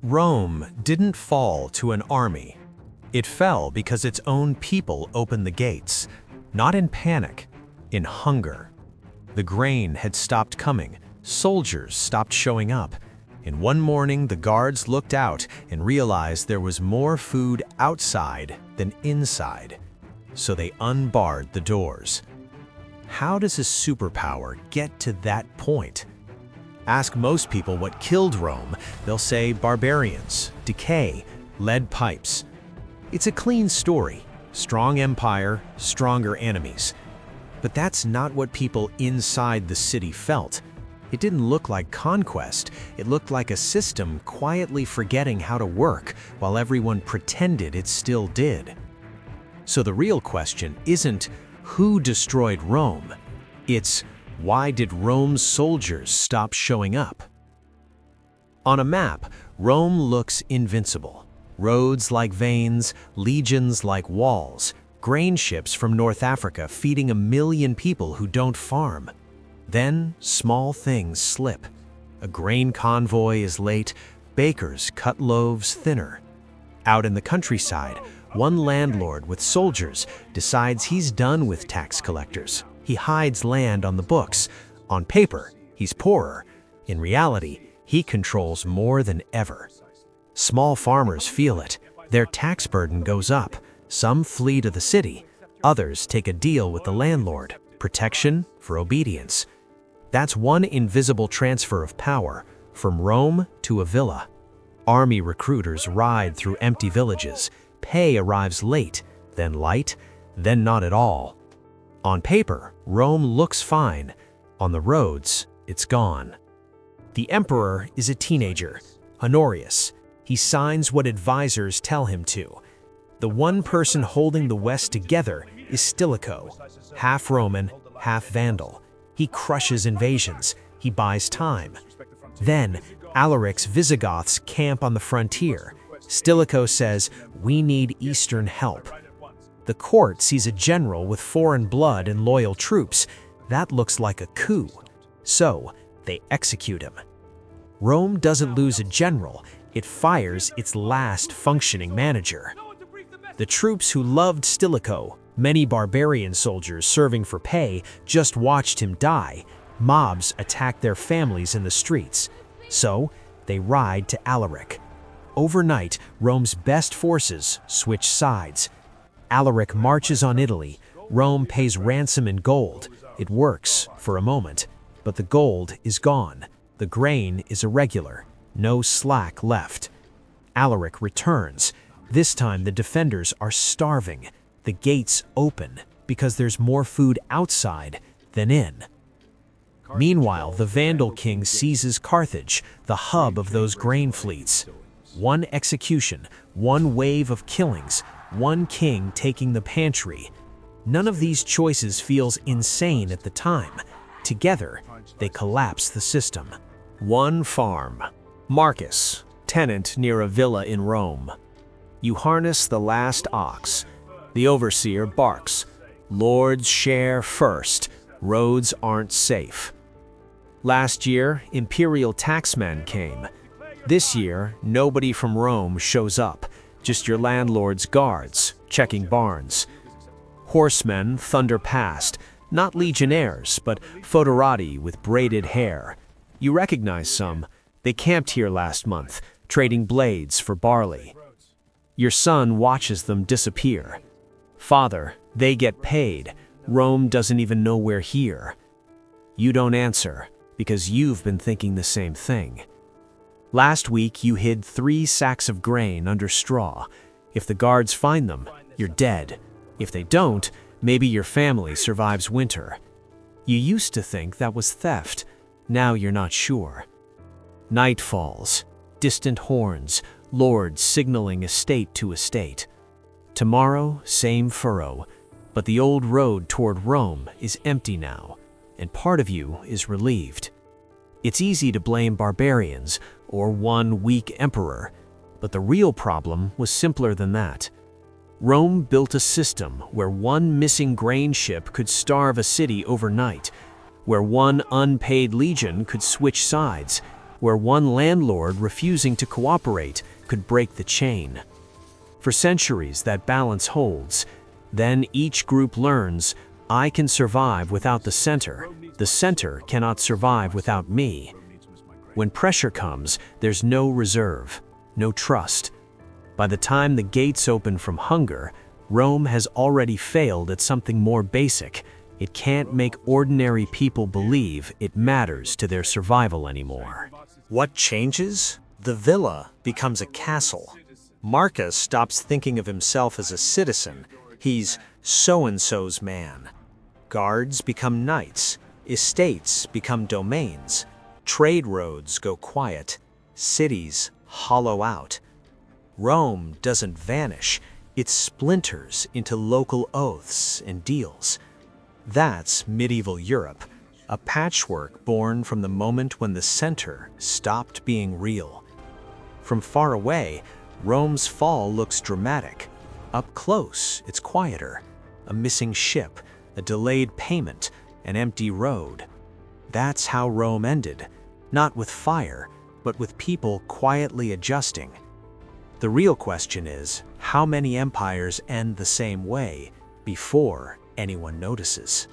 Rome didn't fall to an army. It fell because its own people opened the gates, not in panic, in hunger. The grain had stopped coming, soldiers stopped showing up, and one morning the guards looked out and realized there was more food outside than inside, so they unbarred the doors. How does a superpower get to that point? Ask most people what killed Rome, they'll say barbarians, decay, lead pipes. It's a clean story. Strong empire, stronger enemies. But that's not what people inside the city felt. It didn't look like conquest. It looked like a system quietly forgetting how to work while everyone pretended it still did. So the real question isn't who destroyed Rome. It's why did Rome's soldiers stop showing up? On a map, Rome looks invincible. Roads like veins, legions like walls, grain ships from North Africa feeding 1 million people who don't farm. Then, small things slip. A grain convoy is late, bakers cut loaves thinner. Out in the countryside, one landlord with soldiers decides he's done with tax collectors. He hides land on the books. On paper, he's poorer. In reality, he controls more than ever. Small farmers feel it. Their tax burden goes up. Some flee to the city. Others take a deal with the landlord. Protection for obedience. That's one invisible transfer of power, from Rome to a villa. Army recruiters ride through empty villages. Pay arrives late, then light, then not at all. On paper, Rome looks fine. On the roads, it's gone. The emperor is a teenager, Honorius. He signs what advisors tell him to. The one person holding the West together is Stilicho, half Roman, half Vandal. He crushes invasions. He buys time. Then, Alaric's Visigoths camp on the frontier. Stilicho says, "We need Eastern help." The court sees a general with foreign blood and loyal troops. That looks like a coup. So, they execute him. Rome doesn't lose a general. It fires its last functioning manager. The troops who loved Stilicho, many barbarian soldiers serving for pay, just watched him die. Mobs attacked their families in the streets. So, they ride to Alaric. Overnight, Rome's best forces switch sides. Alaric marches on Italy. Rome pays ransom in gold. It works for a moment, but the gold is gone. The grain is irregular. No slack left. Alaric returns. This time the defenders are starving. The gates open because there's more food outside than in. Meanwhile, the Vandal king seizes Carthage, the hub of those grain fleets. One execution, one wave of killings, one king taking the pantry. None of these choices feels insane at the time. Together, they collapse the system. One farm. Marcus, tenant near a villa in Rome. You harness the last ox. The overseer barks. Lords share first. Roads aren't safe. Last year, imperial taxmen came. This year, nobody from Rome shows up. Just your landlord's guards, checking barns. Horsemen thunder past, not legionnaires, but foederati with braided hair. You recognize some. They camped here last month, trading blades for barley. Your son watches them disappear. Father, they get paid. Rome doesn't even know we're here. You don't answer, because you've been thinking the same thing. Last week, you hid 3 sacks of grain under straw. If the guards find them, you're dead. If they don't, maybe your family survives winter. You used to think that was theft. Now you're not sure. Night falls. Distant horns. Lords signaling estate to estate. Tomorrow, same furrow. But the old road toward Rome is empty now, and part of you is relieved. It's easy to blame barbarians or one weak emperor, but the real problem was simpler than that. Rome built a system where one missing grain ship could starve a city overnight, where one unpaid legion could switch sides, where one landlord refusing to cooperate could break the chain. For centuries, that balance holds. Then each group learns, I can survive without the center cannot survive without me. When pressure comes, there's no reserve, no trust. By the time the gates open from hunger, Rome has already failed at something more basic. It can't make ordinary people believe it matters to their survival anymore. What changes? The villa becomes a castle. Marcus stops thinking of himself as a citizen. He's so-and-so's man. Guards become knights. Estates become domains. Trade roads go quiet. Cities hollow out. Rome doesn't vanish. It splinters into local oaths and deals. That's medieval Europe, a patchwork born from the moment when the center stopped being real. From far away, Rome's fall looks dramatic. Up close, it's quieter. A missing ship, a delayed payment, an empty road. That's how Rome ended, not with fire, but with people quietly adjusting. The real question is, how many empires end the same way before anyone notices?